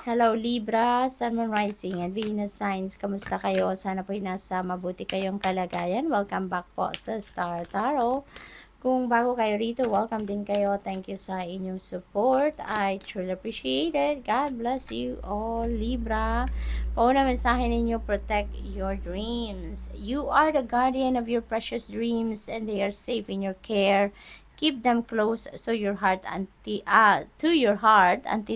Hello Libra, Sun, Moon, Rising, and Venus signs. Kamusta kayo? Sana po'y nasa mabuti kayong kalagayan. Welcome back po sa Star Tarot. Kung bago kayo rito, welcome din kayo. Thank you sa inyong support. I truly appreciate it. God bless you all, Libra. Pauna mensahe ninyo, protect your dreams. You are the guardian of your precious dreams and they are safe in your care. Keep them close to your heart until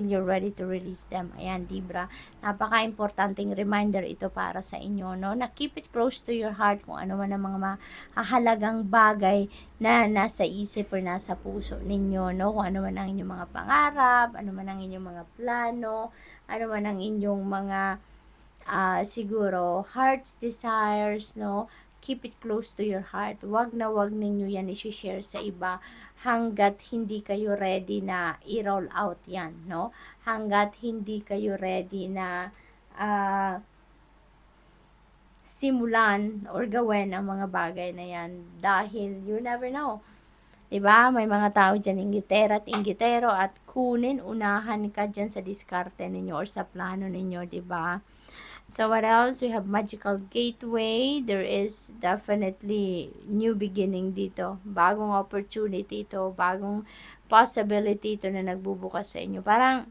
you're ready to release them. Ayan, Libra. Napaka-importanting reminder ito para sa inyo, no? Na keep it close to your heart kung ano man ang mga mahalagang bagay na nasa isip or nasa puso ninyo, no? Kung ano man ang inyong mga pangarap, ano man ang inyong mga plano, ano man ang inyong mga siguro heart's desires, no? Keep it close to your heart. Wag na wag ninyo yan i-share sa iba hanggat hindi kayo ready na i-roll out yan, no? Hanggat hindi kayo ready na simulan or gawin ang mga bagay na yan. Dahil you never know. Diba? May mga tao dyan, inggitera at inggitero, at kunin, unahan ka dyan sa diskarte ninyo or sa plano ninyo, diba? So what else? We have magical gateway. There is definitely new beginning dito. Bagong opportunity ito. Bagong possibility ito na nagbubukas sa inyo. Parang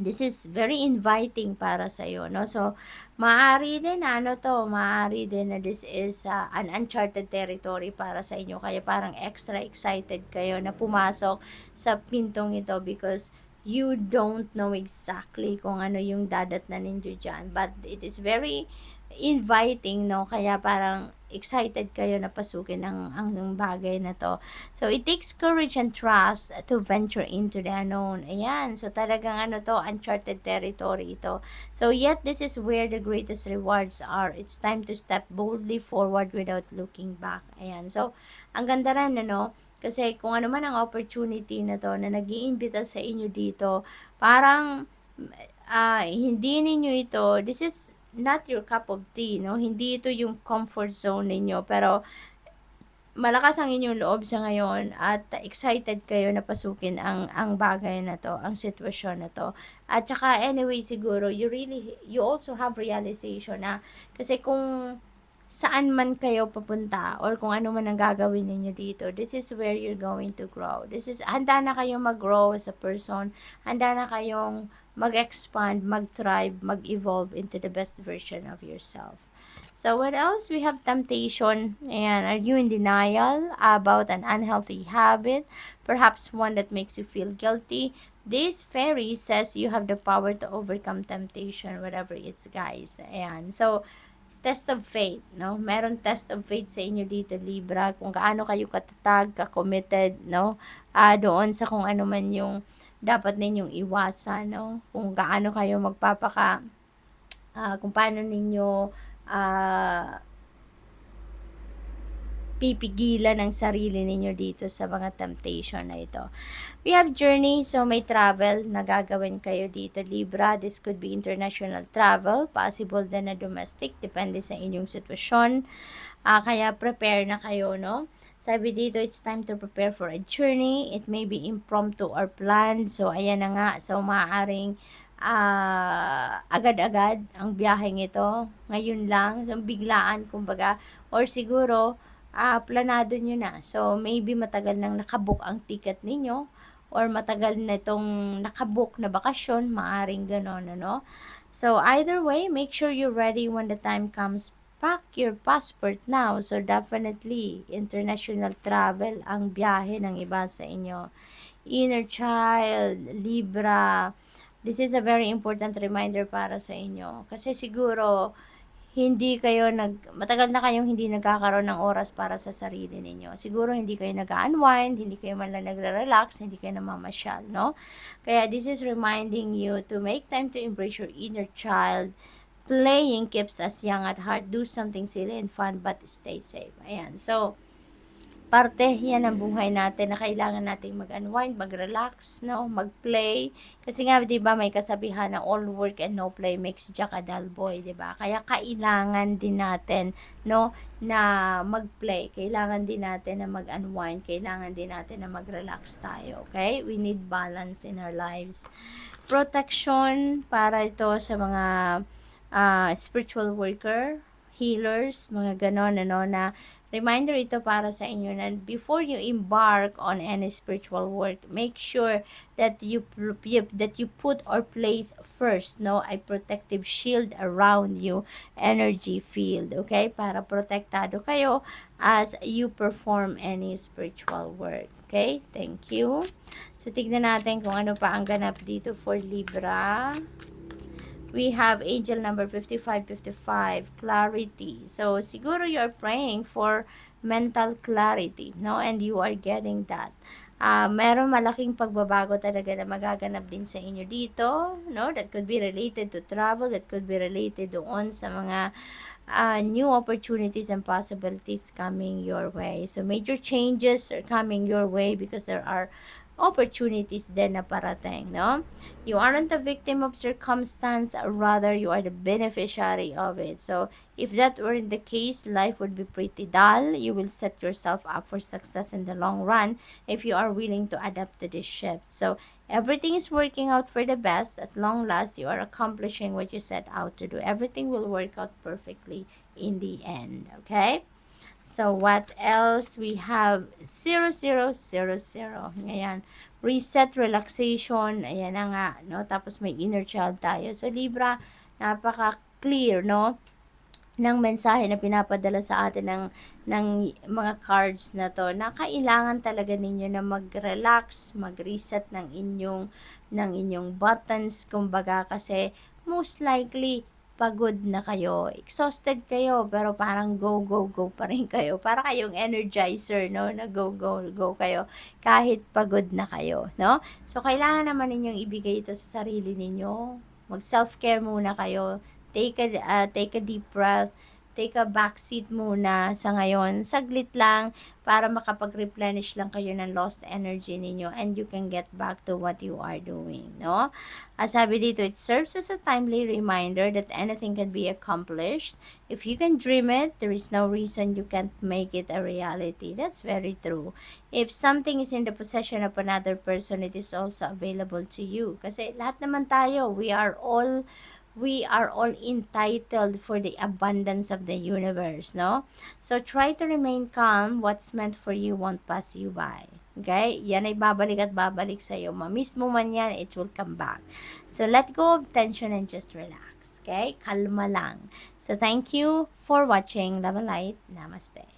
this is very inviting para sa iyo, no? So maaari din maaari din na this is an uncharted territory para sa inyo. Kaya parang extra excited kayo na pumasok sa pintong ito because you don't know exactly kung ano yung dadatnan ninyo dyan. But it is very inviting, no? Kaya parang excited kayo na pasukin ang bagay na to. So, it takes courage and trust to venture into the unknown. Ayan. So, talagang uncharted territory ito. So, yet this is where the greatest rewards are. It's time to step boldly forward without looking back. Ayan. So, ang ganda rin, kasi kung ano man ang opportunity na to na nag-iimbita sa inyo dito, parang hindi ninyo ito, this is not your cup of tea, no? Hindi ito yung comfort zone ninyo, pero malakas ang inyong loob sa ngayon at excited kayo na pasukin ang bagay na to, ang sitwasyon na to. At saka anyway siguro, you also have realization na kasi kung saan man kayo papunta or kung ano man ang gagawin ninyo dito, this is where you're going to grow. Handa na kayong mag-grow as a person, handa na kayong mag-expand, mag-thrive, mag-evolve into the best version of yourself. So what else? We have temptation. And are you in denial about an unhealthy habit? Perhaps one that makes you feel guilty? This fairy says you have the power to overcome temptation, whatever it's, guys. Ayan. So, test of faith, no? Meron test of faith sa inyo dito, Libra, kung gaano kayo katatag, ka-committed, no? Doon sa kung ano man yung dapat ninyong iwasan, no? Kung gaano kayo kung paano ninyo pipigilan ang sarili ninyo dito sa mga temptation na ito. We have journey, so may travel na gagawin kayo dito, Libra. This could be international travel, possible din na domestic, depende sa inyong sitwasyon. Kaya prepare na kayo, no? Sabi dito, it's time to prepare for a journey. It may be impromptu or planned. So, ayan na nga. So, maaaring agad-agad ang biyaheng ito. Ngayon lang. So, biglaan, kumbaga. Or siguro, planado nyo na. So, maybe matagal nang nakabook ang ticket ninyo or matagal na itong nakabook na bakasyon, maaring ganon, ano? So, either way, make sure you're ready when the time comes. Pack your passport now. So, definitely, international travel ang biyahe ng iba sa inyo. Inner child, Libra, this is a very important reminder para sa inyo. Kasi siguro, matagal na kayong hindi nagkakaroon ng oras para sa sarili ninyo. Siguro hindi kayo nag-unwind, hindi kayo man lang nagre-relax, hindi kayo namamasyal, no? Kaya this is reminding you to make time to embrace your inner child. Playing keeps us young at heart. Do something silly and fun, but stay safe. Ayan. So, parte yan ng buhay natin na kailangan nating mag-unwind, mag-relax, no? Mag-play. Kasi nga, di ba, may kasabihan na all work and no play makes Jack a dull boy, di ba? Kaya kailangan din natin, no, na mag-play. Kailangan din natin na mag-unwind. Kailangan din natin na mag-relax tayo, okay? We need balance in our lives. protection para ito sa mga spiritual worker, healers, mga ganon, ano, na reminder ito para sa inyo na before you embark on any spiritual work, make sure that you put or place first, no, a protective shield around you, energy field, okay, para protektado kayo as you perform any spiritual work. Okay, thank you. So tignan natin kung ano pa ang ganap dito for Libra. We have angel number 5555, clarity. So, siguro you're praying for mental clarity, no? And you are getting that. Meron malaking pagbabago talaga na magaganap din sa inyo dito, no? That could be related to travel, that could be related doon sa mga new opportunities and possibilities coming your way. So, major changes are coming your way because there are opportunities din na parating, no? You aren't a victim of circumstance, rather you are the beneficiary of it. So, if that weren't the case, life would be pretty dull. You will set yourself up for success in the long run if you are willing to adapt to this shift. So, everything is working out for the best. At long last, you are accomplishing what you set out to do. Everything will work out perfectly in the end, okay? So, what else? We have 0000. Ngayon, reset, relaxation. Ayan na nga, no? Tapos may inner child tayo. So, Libra, napaka-clear, no? Ng mensahe na pinapadala sa atin ng mga cards na to, na kailangan talaga ninyo na mag-relax, mag-reset ng inyong buttons, kumbaga, kasi most likely pagod na kayo, exhausted kayo, pero parang go, go, go pa rin kayo. Para kayong energizer, no? Na go, go, go kayo, kahit pagod na kayo, no? So, kailangan naman ninyong ibigay ito sa sarili ninyo. Mag-self-care muna kayo. Take a deep breath. Take a back seat muna sa ngayon. Saglit lang para makapag-replenish lang kayo ng lost energy ninyo and you can get back to what you are doing, no? As sabi dito, it serves as a timely reminder that anything can be accomplished. If you can dream it, there is no reason you can't make it a reality. That's very true. If something is in the possession of another person, it is also available to you. Kasi lahat naman tayo, we are all entitled for the abundance of the universe, no? So, try to remain calm. What's meant for you won't pass you by. Okay? Yan ay babalik at babalik sa'yo. Ma-miss mo man yan, it will come back. So, let go of tension and just relax. Okay? Kalma lang. So, thank you for watching. Love and light. Namaste.